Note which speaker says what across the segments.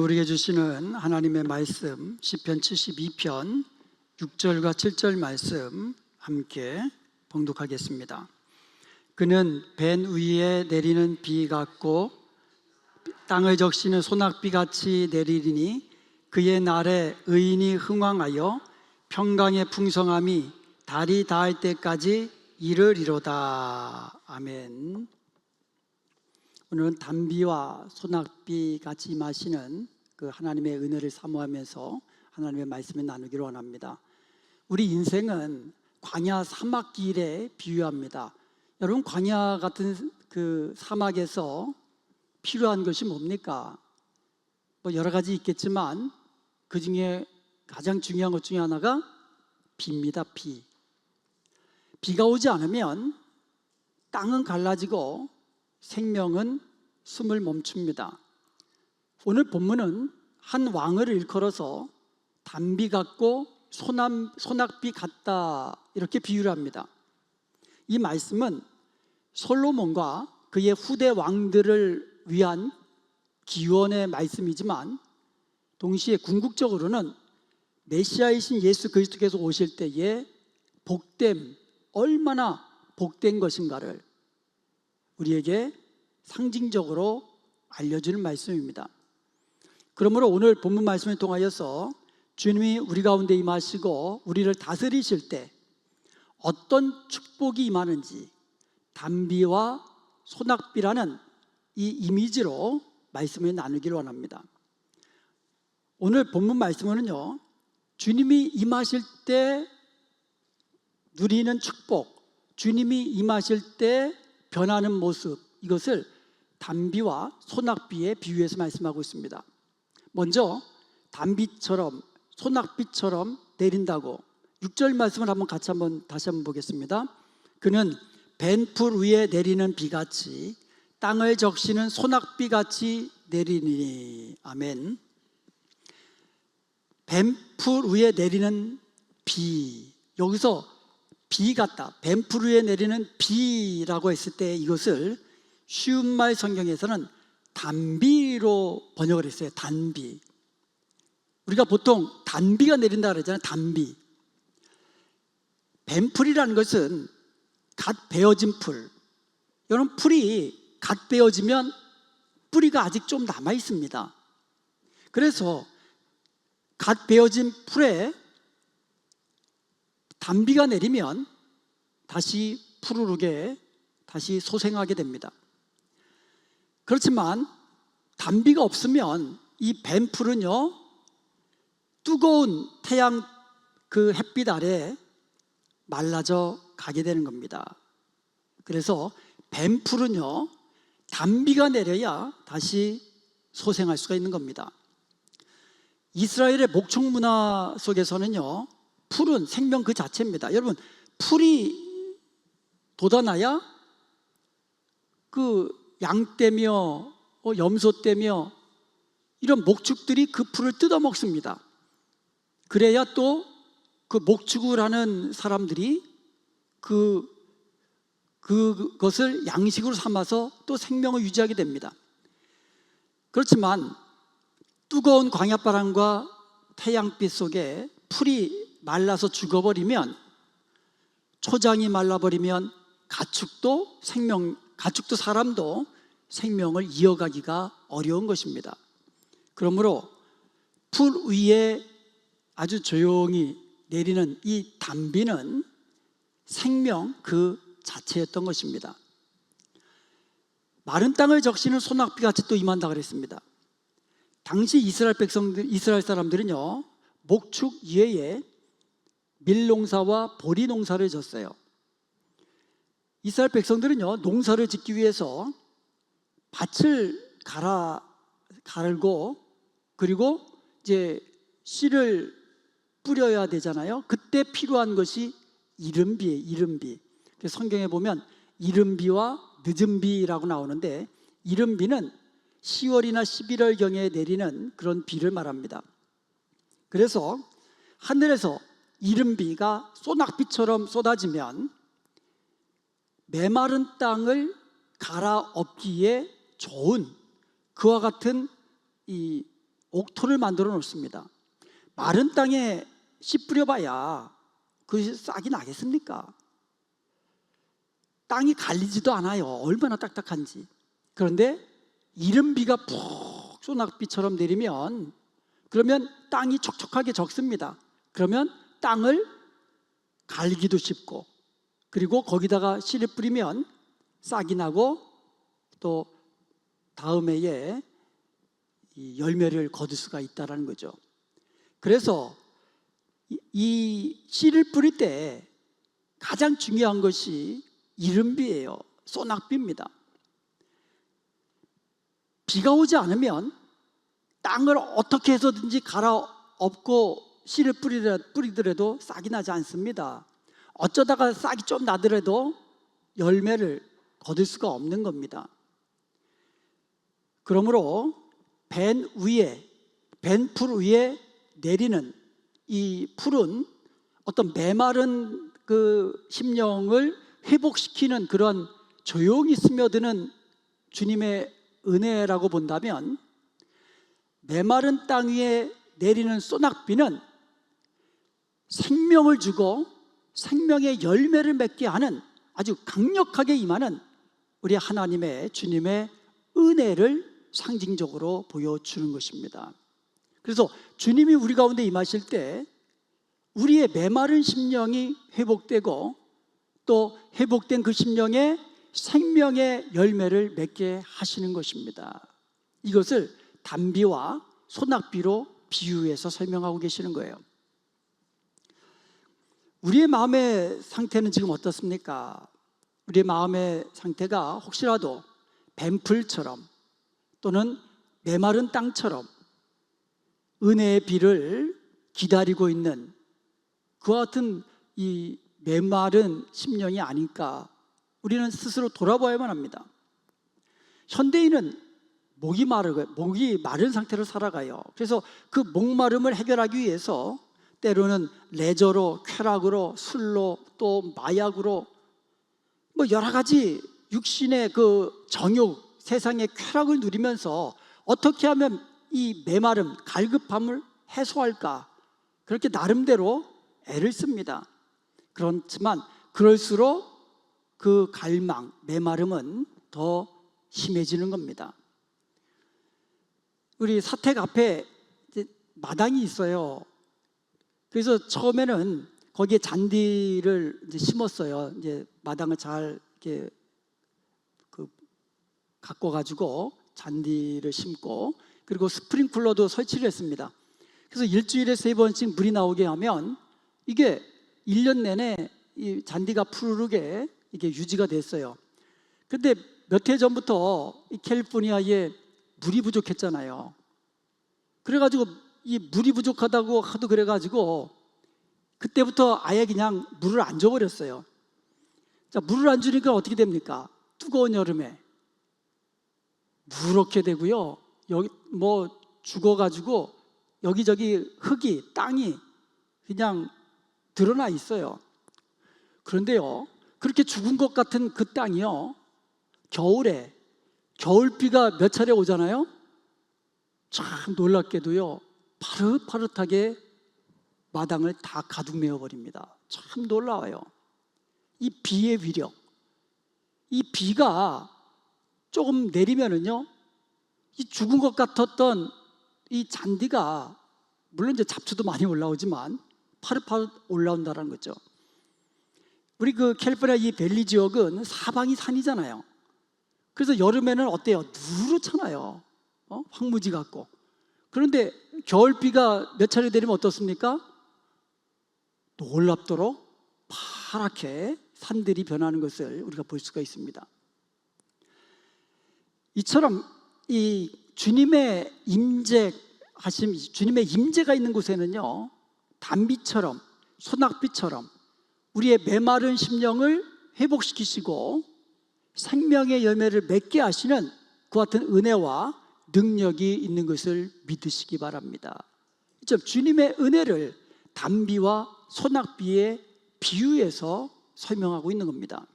Speaker 1: 우리에게 주시는 하나님의 말씀 시편 72편 6절과 7절 말씀 함께 봉독하겠습니다. 그는 벤 위에 내리는 비 같고 땅을 적시는 소낙비같이 내리리니 그의 날에 의인이 흥왕하여 평강의 풍성함이 달이 닿을 때까지 이르리로다. 아멘. 오늘은 단비와 소낙비 같이 임하시는 그 하나님의 은혜를 사모하면서 하나님의 말씀을 나누기를 원합니다. 우리 인생은 광야 사막길에 비유합니다. 여러분, 광야 같은 그 사막에서 필요한 것이 뭡니까? 뭐 여러 가지 있겠지만 그 중에 가장 중요한 것 중에 하나가 비입니다. 비가 오지 않으면 땅은 갈라지고 생명은 숨을 멈춥니다. 오늘 본문은 한 왕을 일컬어서 단비 같고 소낙비 같다 이렇게 비유를 합니다. 이 말씀은 솔로몬과 그의 후대 왕들을 위한 기원의 말씀이지만 동시에 궁극적으로는 메시아이신 예수 그리스도께서 오실 때의 복됨, 얼마나 복된 것인가를 우리에게 상징적으로 알려주는 말씀입니다. 그러므로 오늘 본문 말씀을 통하여서 주님이 우리 가운데 임하시고 우리를 다스리실 때 어떤 축복이 임하는지 단비와 소낙비라는 이 이미지로 말씀을 나누기를 원합니다. 오늘 본문 말씀은요, 주님이 임하실 때 누리는 축복, 주님이 임하실 때 변하는 모습, 이것을 단비와 소낙비에 비유해서 말씀하고 있습니다. 먼저 단비처럼 소낙비처럼 내린다고 6절 말씀을 다시 한번 보겠습니다. 그는 벤풀 위에 내리는 비같이 땅을 적시는 소낙비같이 내리니. 아멘. 벤풀 위에 내리는 비, 여기서 비 같다, 뱀풀 위에 내리는 비라고 했을 때 이것을 쉬운 말 성경에서는 단비로 번역을 했어요. 단비. 우리가 보통 단비가 내린다 그러잖아요. 단비. 뱀풀이라는 것은 갓 베어진 풀. 이런 풀이 갓 베어지면 뿌리가 아직 좀 남아 있습니다. 그래서 갓 베어진 풀에 단비가 내리면 다시 푸르르게 다시 소생하게 됩니다. 그렇지만 단비가 없으면 이 뱀풀은요, 뜨거운 태양 그 햇빛 아래 말라져 가게 되는 겁니다. 그래서 뱀풀은요, 단비가 내려야 다시 소생할 수가 있는 겁니다. 이스라엘의 목축 문화 속에서는요, 풀은 생명 그 자체입니다. 여러분, 풀이 돋아나야 그 양떼며 염소떼며 이런 목축들이 그 풀을 뜯어먹습니다. 그래야 또 그 목축을 하는 사람들이 그것을 양식으로 삼아서 또 생명을 유지하게 됩니다. 그렇지만 뜨거운 광야바람과 태양빛 속에 풀이 말라서 죽어버리면, 초장이 말라버리면 가축도 사람도 생명을 이어가기가 어려운 것입니다. 그러므로 풀 위에 아주 조용히 내리는 이 단비는 생명 그 자체였던 것입니다. 마른 땅을 적시는 소낙비같이 또 임한다 그랬습니다. 당시 이스라엘 사람들은요, 목축 이외에 밀농사와 보리 농사를 졌어요. 이스라엘 백성들은요, 농사를 짓기 위해서 밭을 갈고 그리고 이제 씨를 뿌려야 되잖아요. 그때 필요한 것이 이른비예요. 이른비. 성경에 보면 이른비와 늦은비라고 나오는데, 이른비는 10월이나 11월경에 내리는 그런 비를 말합니다. 그래서 하늘에서 이른비가 소낙비처럼 쏟아지면 메마른 땅을 갈아엎기에 좋은 그와 같은 이 옥토를 만들어 놓습니다. 마른 땅에 씨 뿌려봐야 그것이 싹이 나겠습니까? 땅이 갈리지도 않아요. 얼마나 딱딱한지. 그런데 이른 비가 푹 소낙비처럼 내리면, 그러면 땅이 촉촉하게 적습니다. 그러면 땅을 갈기도 쉽고, 그리고 거기다가 씨를 뿌리면 싹이 나고 또 다음 해에 이 열매를 거둘 수가 있다는 거죠. 그래서 이 씨를 뿌릴 때 가장 중요한 것이 이른비예요. 소낙비입니다. 비가 오지 않으면 땅을 어떻게 해서든지 갈아엎고 씨를 뿌리더라도 싹이 나지 않습니다. 어쩌다가 싹이 좀 나더라도 열매를 거둘 수가 없는 겁니다. 그러므로 벤 풀 위에 내리는 이 풀은 어떤 메마른 그 심령을 회복시키는 그런 조용히 스며드는 주님의 은혜라고 본다면, 메마른 땅 위에 내리는 소낙비는 생명을 주고 생명의 열매를 맺게 하는 아주 강력하게 임하는 우리 하나님의 주님의 은혜를 상징적으로 보여주는 것입니다. 그래서 주님이 우리 가운데 임하실 때 우리의 메마른 심령이 회복되고, 또 회복된 그 심령에 생명의 열매를 맺게 하시는 것입니다. 이것을 단비와 소낙비로 비유해서 설명하고 계시는 거예요. 우리의 마음의 상태는 지금 어떻습니까? 우리의 마음의 상태가 혹시라도 뱀풀처럼 또는 메마른 땅처럼 은혜의 비를 기다리고 있는 그와 같은 이 메마른 심령이 아닐까, 우리는 스스로 돌아봐야만 합니다. 현대인은 목이 마른 상태로 살아가요. 그래서 그 목마름을 해결하기 위해서 때로는 레저로, 쾌락으로, 술로, 또 마약으로 뭐 여러 가지 육신의 그 정욕, 세상의 쾌락을 누리면서 어떻게 하면 이 메마름, 갈급함을 해소할까, 그렇게 나름대로 애를 씁니다. 그렇지만 그럴수록 그 갈망, 메마름은 더 심해지는 겁니다. 우리 사택 앞에 이제 마당이 있어요. 그래서 처음에는 거기에 잔디를 이제 심었어요. 이제 마당을 잘 이렇게 갖고 가지고 잔디를 심고, 그리고 스프링클러도 설치를 했습니다. 그래서 일주일에 3번씩 물이 나오게 하면 이게 1년 내내 이 잔디가 푸르르게 이게 유지가 됐어요. 그런데 몇 해 전부터 이 캘리포니아에 물이 부족했잖아요. 그래가지고 이 물이 부족하다고 하도 그래가지고 그때부터 아예 그냥 물을 안 줘버렸어요. 자, 물을 안 주니까 어떻게 됩니까? 뜨거운 여름에 무렇게 되고요. 여기 뭐 죽어가지고 여기저기 흙이, 땅이 그냥 드러나 있어요. 그런데요, 그렇게 죽은 것 같은 그 땅이요, 겨울에 겨울비가 몇 차례 오잖아요. 참 놀랍게도요, 파릇파릇하게 마당을 다 가득 메워버립니다. 참 놀라워요. 이 비의 위력, 이 비가 조금 내리면은요, 이 죽은 것 같았던 이 잔디가, 물론 이제 잡초도 많이 올라오지만 파릇파릇 올라온다는 거죠. 우리 그 캘리포니아 이 밸리 지역은 사방이 산이잖아요. 그래서 여름에는 어때요? 누렇잖아요. 황무지 같고. 그런데 겨울비가 몇 차례 내리면 어떻습니까? 놀랍도록 파랗게 산들이 변하는 것을 우리가 볼 수가 있습니다. 이처럼 이 주님의 임재가 있는 곳에는요, 단비처럼, 소낙비처럼 우리의 메마른 심령을 회복시키시고 생명의 열매를 맺게 하시는 그와 같은 은혜와 능력이 있는 것을 믿으시기 바랍니다. 주님의 은혜를 단비와 소낙비의 비유해서 설명하고 있는 겁니다.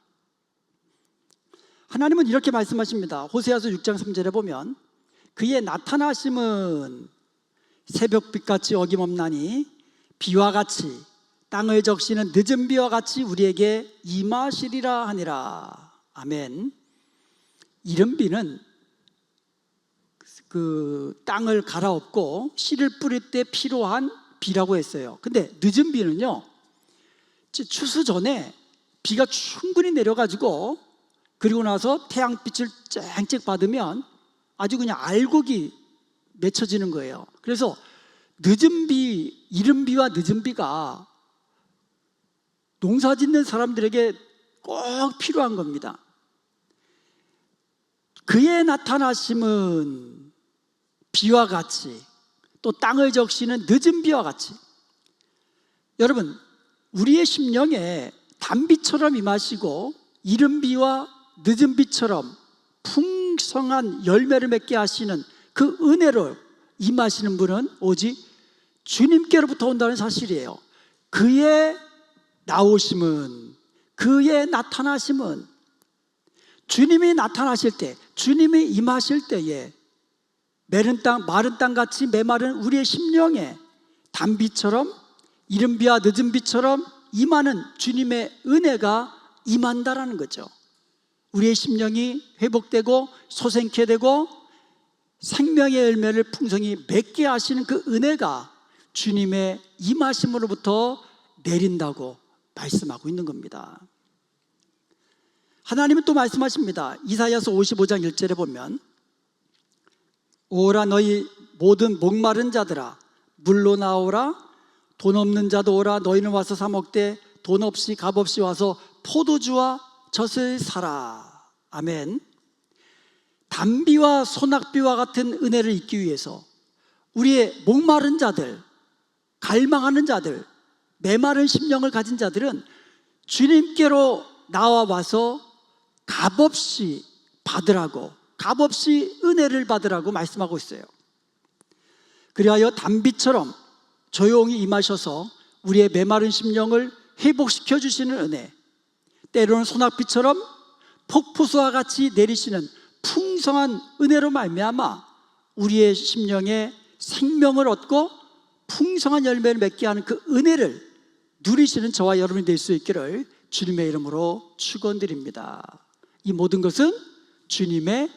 Speaker 1: 하나님은 이렇게 말씀하십니다. 호세아서 6장 3절에 보면 그의 나타나심은 새벽빛같이 어김없나니 비와 같이 땅을 적시는 늦은 비와 같이 우리에게 임하시리라 하니라. 아멘. 이른 비는 그 땅을 갈아엎고 씨를 뿌릴 때 필요한 비라고 했어요. 근데 늦은 비는요, 추수 전에 비가 충분히 내려가지고 그리고 나서 태양빛을 쨍쨍 받으면 아주 그냥 알곡이 맺혀지는 거예요. 그래서 늦은 비, 이른 비와 늦은 비가 농사 짓는 사람들에게 꼭 필요한 겁니다. 그의 나타나심은 비와 같이 또 땅을 적시는 늦은 비와 같이, 여러분 우리의 심령에 단비처럼 임하시고 이른 비와 늦은 비처럼 풍성한 열매를 맺게 하시는 그 은혜로 임하시는 분은 오직 주님께로부터 온다는 사실이에요. 그의 나오심은, 그의 나타나심은, 주님이 나타나실 때, 주님이 임하실 때에 메른 땅, 마른 땅같이 메마른 우리의 심령에 단비처럼 이른 비와 늦은 비처럼 임하는 주님의 은혜가 임한다라는 거죠. 우리의 심령이 회복되고 소생케 되고 생명의 열매를 풍성히 맺게 하시는 그 은혜가 주님의 임하심으로부터 내린다고 말씀하고 있는 겁니다. 하나님은 또 말씀하십니다. 이사야서 55장 1절에 보면 오라 너희 모든 목마른 자들아 물로 나오라, 돈 없는 자도 오라, 너희는 와서 사 먹되 돈 없이 값 없이 와서 포도주와 젖을 사라. 아멘. 단비와 소낙비와 같은 은혜를 잊기 위해서 우리의 목마른 자들, 갈망하는 자들, 메마른 심령을 가진 자들은 주님께로 나와와서 값없이 받으라고, 값없이 은혜를 받으라고 말씀하고 있어요. 그리하여 단비처럼 조용히 임하셔서 우리의 메마른 심령을 회복시켜 주시는 은혜, 때로는 소낙비처럼 폭포수와 같이 내리시는 풍성한 은혜로 말미암아 우리의 심령에 생명을 얻고 풍성한 열매를 맺게 하는 그 은혜를 누리시는 저와 여러분이 될 수 있기를 주님의 이름으로 축원드립니다. 이 모든 것은 주님의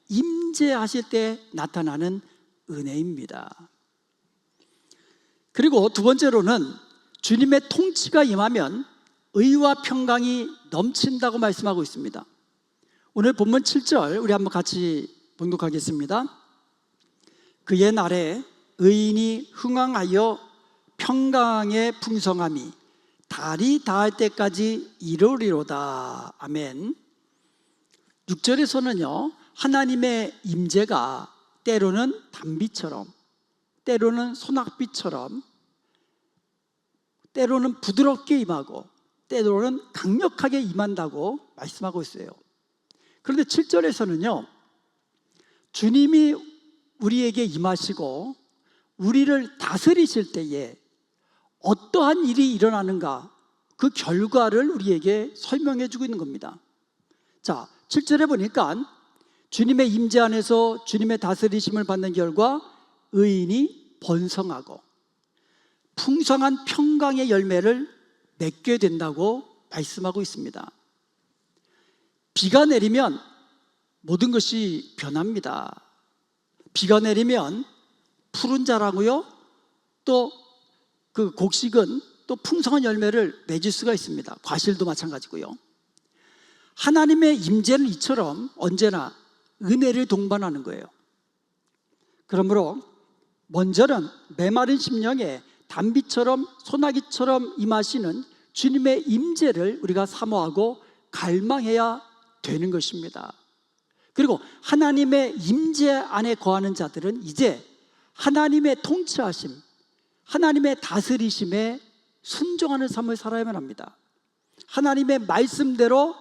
Speaker 1: 임재하실 때 나타나는 은혜입니다. 그리고 두 번째로는 주님의 통치가 임하면 의와 평강이 넘친다고 말씀하고 있습니다. 오늘 본문 7절 우리 한번 같이 봉독하겠습니다. 그의 날에 의인이 흥왕하여 평강의 풍성함이 달이 닿을 때까지 이루리로다. 아멘. 6절에서는요, 하나님의 임재가 때로는 단비처럼, 때로는 소낙비처럼, 때로는 부드럽게 임하고 때로는 강력하게 임한다고 말씀하고 있어요. 그런데 7절에서는요, 주님이 우리에게 임하시고 우리를 다스리실 때에 어떠한 일이 일어나는가, 그 결과를 우리에게 설명해 주고 있는 겁니다. 자, 7절에 보니까 주님의 임재 안에서 주님의 다스리심을 받는 결과 의인이 번성하고 풍성한 평강의 열매를 맺게 된다고 말씀하고 있습니다. 비가 내리면 모든 것이 변합니다. 비가 내리면 푸른 자라고요, 또 그 곡식은 또 풍성한 열매를 맺을 수가 있습니다. 과실도 마찬가지고요. 하나님의 임재는 이처럼 언제나 은혜를 동반하는 거예요. 그러므로 먼저는 메마른 심령에 단비처럼 소나기처럼 임하시는 주님의 임재를 우리가 사모하고 갈망해야 되는 것입니다. 그리고 하나님의 임재 안에 거하는 자들은 이제 하나님의 통치하심, 하나님의 다스리심에 순종하는 삶을 살아야만 합니다. 하나님의 말씀대로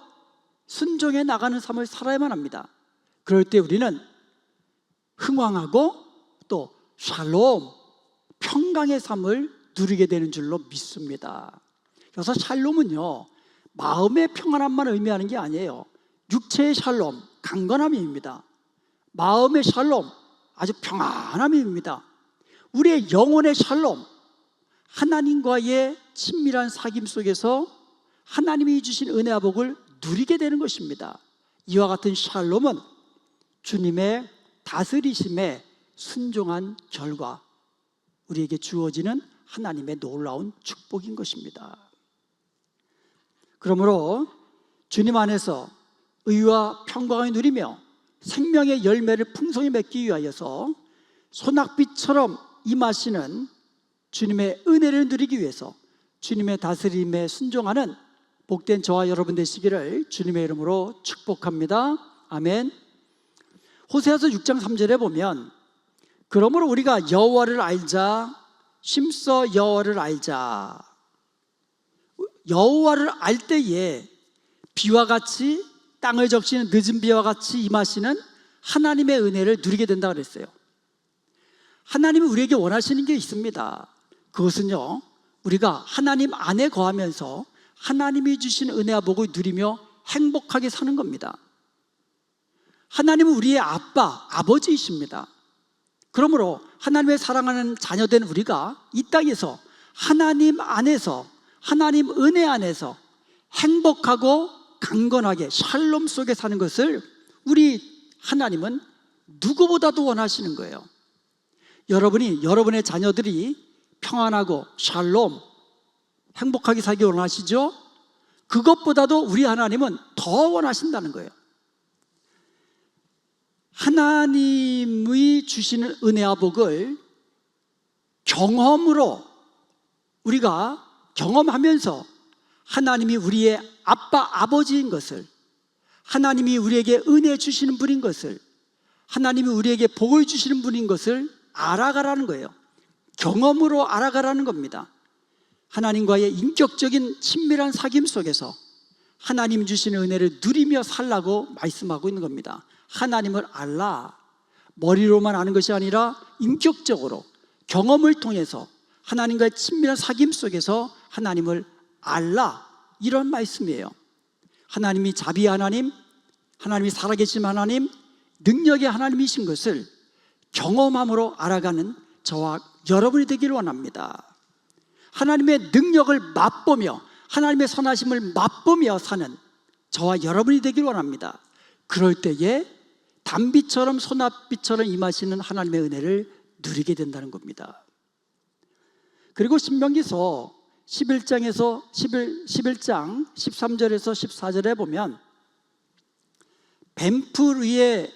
Speaker 1: 순종해 나가는 삶을 살아야만 합니다. 그럴 때 우리는 흥왕하고 또 샬롬, 평강의 삶을 누리게 되는 줄로 믿습니다. 그래서 샬롬은요, 마음의 평안함만 의미하는 게 아니에요. 육체의 샬롬, 강건함입니다. 마음의 샬롬, 아주 평안함입니다. 우리의 영혼의 샬롬, 하나님과의 친밀한 사귐 속에서 하나님이 주신 은혜와 복을 누리게 되는 것입니다. 이와 같은 샬롬은 주님의 다스리심에 순종한 결과 우리에게 주어지는 하나님의 놀라운 축복인 것입니다. 그러므로 주님 안에서 의와 평강을 누리며 생명의 열매를 풍성히 맺기 위하여서 소낙비처럼 임하시는 주님의 은혜를 누리기 위해서 주님의 다스림에 순종하는 복된 저와 여러분 되시기를 주님의 이름으로 축복합니다. 아멘. 호세아서 6장 3절에 보면 그러므로 우리가 여호와를 알자, 심써 여호와를 알자. 여호와를 알 때에 비와 같이 땅을 적시는 늦은 비와 같이 임하시는 하나님의 은혜를 누리게 된다고 그랬어요. 하나님은 우리에게 원하시는 게 있습니다. 그것은요, 우리가 하나님 안에 거하면서 하나님이 주신 은혜와 복을 누리며 행복하게 사는 겁니다. 하나님은 우리의 아빠, 아버지이십니다. 그러므로 하나님의 사랑하는 자녀된 우리가 이 땅에서 하나님 안에서, 하나님 은혜 안에서 행복하고 강건하게 샬롬 속에 사는 것을 우리 하나님은 누구보다도 원하시는 거예요. 여러분이, 여러분의 자녀들이 평안하고 샬롬, 행복하게 살기 원하시죠? 그것보다도 우리 하나님은 더 원하신다는 거예요. 하나님이 주시는 은혜와 복을 경험으로 우리가 경험하면서 하나님이 우리의 아빠, 아버지인 것을, 하나님이 우리에게 은혜 주시는 분인 것을, 하나님이 우리에게 복을 주시는 분인 것을 알아가라는 거예요. 경험으로 알아가라는 겁니다. 하나님과의 인격적인 친밀한 사귐 속에서 하나님 주시는 은혜를 누리며 살라고 말씀하고 있는 겁니다. 하나님을 알라. 머리로만 아는 것이 아니라 인격적으로 경험을 통해서 하나님과의 친밀한 사귐 속에서 하나님을 알라, 이런 말씀이에요. 하나님이 자비의 하나님, 하나님이 살아계신 하나님, 능력의 하나님이신 것을 경험함으로 알아가는 저와 여러분이 되기를 원합니다. 하나님의 능력을 맛보며 하나님의 선하심을 맛보며 사는 저와 여러분이 되기를 원합니다. 그럴 때에 단비처럼 소낙비처럼 임하시는 하나님의 은혜를 누리게 된다는 겁니다. 그리고 신명기서 11장 13절에서 14절에 보면 뱀풀 위에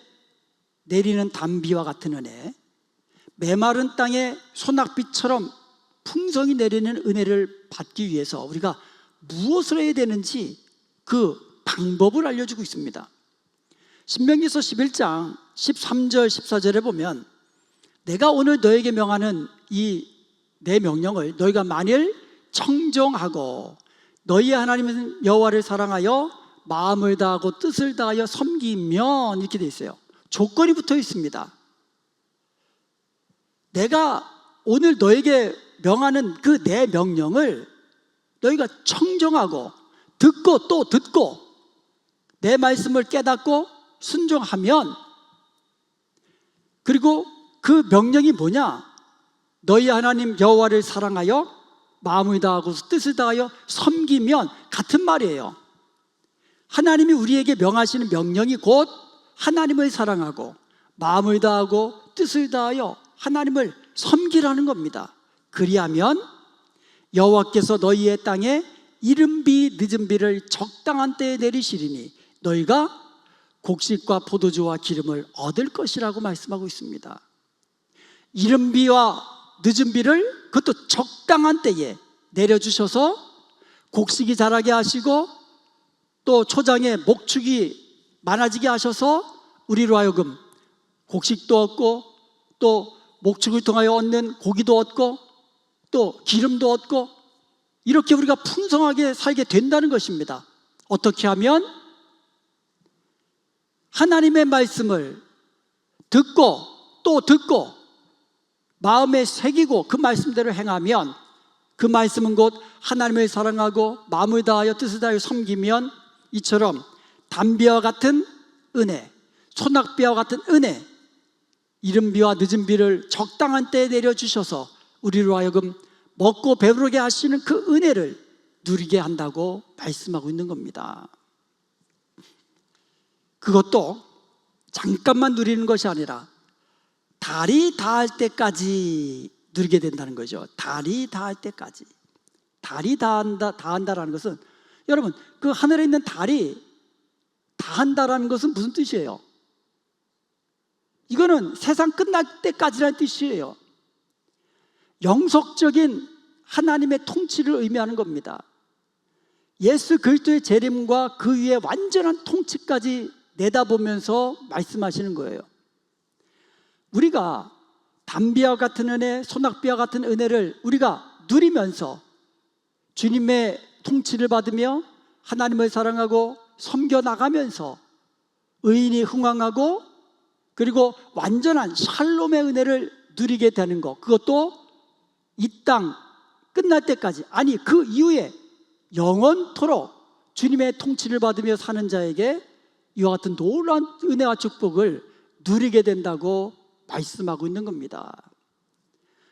Speaker 1: 내리는 단비와 같은 은혜, 메마른 땅에 소낙비처럼 풍성히 내리는 은혜를 받기 위해서 우리가 무엇을 해야 되는지 그 방법을 알려주고 있습니다. 신명기서 11장 13절 14절에 보면 내가 오늘 너에게 명하는 이 내 명령을 너희가 만일 청정하고 너희의 하나님은 여호와를 사랑하여 마음을 다하고 뜻을 다하여 섬기면, 이렇게 돼 있어요. 조건이 붙어 있습니다. 내가 오늘 너에게 명하는 그 내 명령을 너희가 청정하고 듣고 또 듣고 내 말씀을 깨닫고 순종하면, 그리고 그 명령이 뭐냐? 너희 하나님 여호와를 사랑하여 마음을 다하고 뜻을 다하여 섬기면, 같은 말이에요. 하나님이 우리에게 명하시는 명령이 곧 하나님을 사랑하고 마음을 다하고 뜻을 다하여 하나님을 섬기라는 겁니다. 그리하면 여호와께서 너희의 땅에 이른 비 늦은 비를 적당한 때에 내리시리니 너희가 곡식과 포도주와 기름을 얻을 것이라고 말씀하고 있습니다. 이른 비와 늦은 비를 그것도 적당한 때에 내려주셔서 곡식이 자라게 하시고 또 초장에 목축이 많아지게 하셔서 우리로 하여금 곡식도 얻고 또 목축을 통하여 얻는 고기도 얻고 또 기름도 얻고 이렇게 우리가 풍성하게 살게 된다는 것입니다. 어떻게 하면? 하나님의 말씀을 듣고 또 듣고 마음에 새기고 그 말씀대로 행하면, 그 말씀은 곧 하나님을 사랑하고 마음을 다하여 뜻을 다하여 섬기면 이처럼 단비와 같은 은혜, 소낙비와 같은 은혜, 이른 비와 늦은 비를 적당한 때에 내려주셔서 우리로 하여금 먹고 배부르게 하시는 그 은혜를 누리게 한다고 말씀하고 있는 겁니다. 그것도 잠깐만 누리는 것이 아니라 달이 닿을 때까지 누리게 된다는 거죠. 달이 닿을 때까지. 달이 닿는다라는 것은, 여러분, 그 하늘에 있는 달이 닿는다라는 것은 무슨 뜻이에요? 이거는 세상 끝날 때까지라는 뜻이에요. 영속적인 하나님의 통치를 의미하는 겁니다. 예수 그리스도의 재림과 그 위에 완전한 통치까지 내다보면서 말씀하시는 거예요. 우리가 담비와 같은 은혜, 소낙비와 같은 은혜를 우리가 누리면서 주님의 통치를 받으며 하나님을 사랑하고 섬겨나가면서 의인이 흥왕하고 그리고 완전한 샬롬의 은혜를 누리게 되는 것, 그것도 이 땅 끝날 때까지, 아니 그 이후에 영원토록 주님의 통치를 받으며 사는 자에게 이와 같은 놀라운 은혜와 축복을 누리게 된다고 말씀하고 있는 겁니다.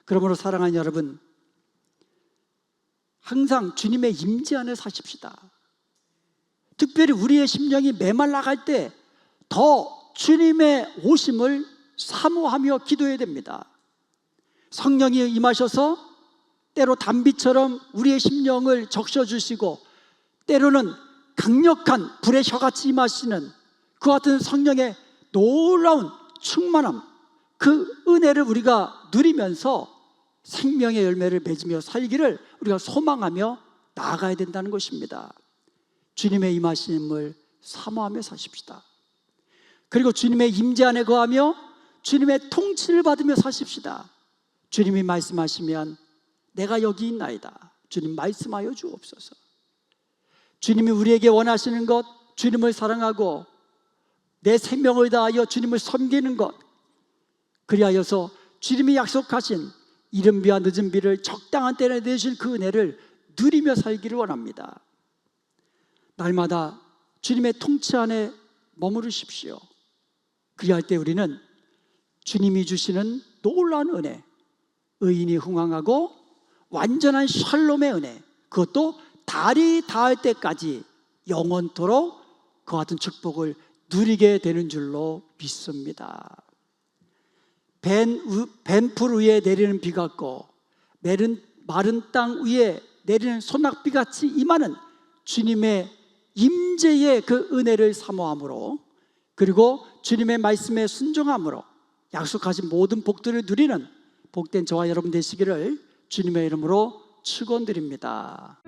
Speaker 1: 그러므로 사랑하는 여러분, 항상 주님의 임재 안에 사십시다. 특별히 우리의 심령이 메말라갈 때 더 주님의 오심을 사모하며 기도해야 됩니다. 성령이 임하셔서 때로 단비처럼 우리의 심령을 적셔주시고 때로는 강력한 불의 혀같이 임하시는 그 같은 성령의 놀라운 충만함, 그 은혜를 우리가 누리면서 생명의 열매를 맺으며 살기를 우리가 소망하며 나아가야 된다는 것입니다. 주님의 임하심을 사모하며 사십시다. 그리고 주님의 임재 안에 거하며 주님의 통치를 받으며 사십시다. 주님이 말씀하시면 내가 여기 있나이다. 주님 말씀하여 주옵소서. 주님이 우리에게 원하시는 것, 주님을 사랑하고 내 생명을 다하여 주님을 섬기는 것, 그리하여서 주님이 약속하신 이른 비와 늦은 비를 적당한 때에 내주신 그 은혜를 누리며 살기를 원합니다. 날마다 주님의 통치 안에 머무르십시오. 그리할 때 우리는 주님이 주시는 놀라운 은혜, 의인이 흥왕하고 완전한 샬롬의 은혜, 그것도 달이 닿을 때까지 영원토록 그 같은 축복을 누리게 되는 줄로 믿습니다. 벤풀 위에 내리는 비 같고 마른 땅 위에 내리는 소낙비 같이 임하는 주님의 임재의 그 은혜를 사모함으로, 그리고 주님의 말씀에 순종함으로 약속하신 모든 복들을 누리는 복된 저와 여러분 되시기를 주님의 이름으로 축원드립니다.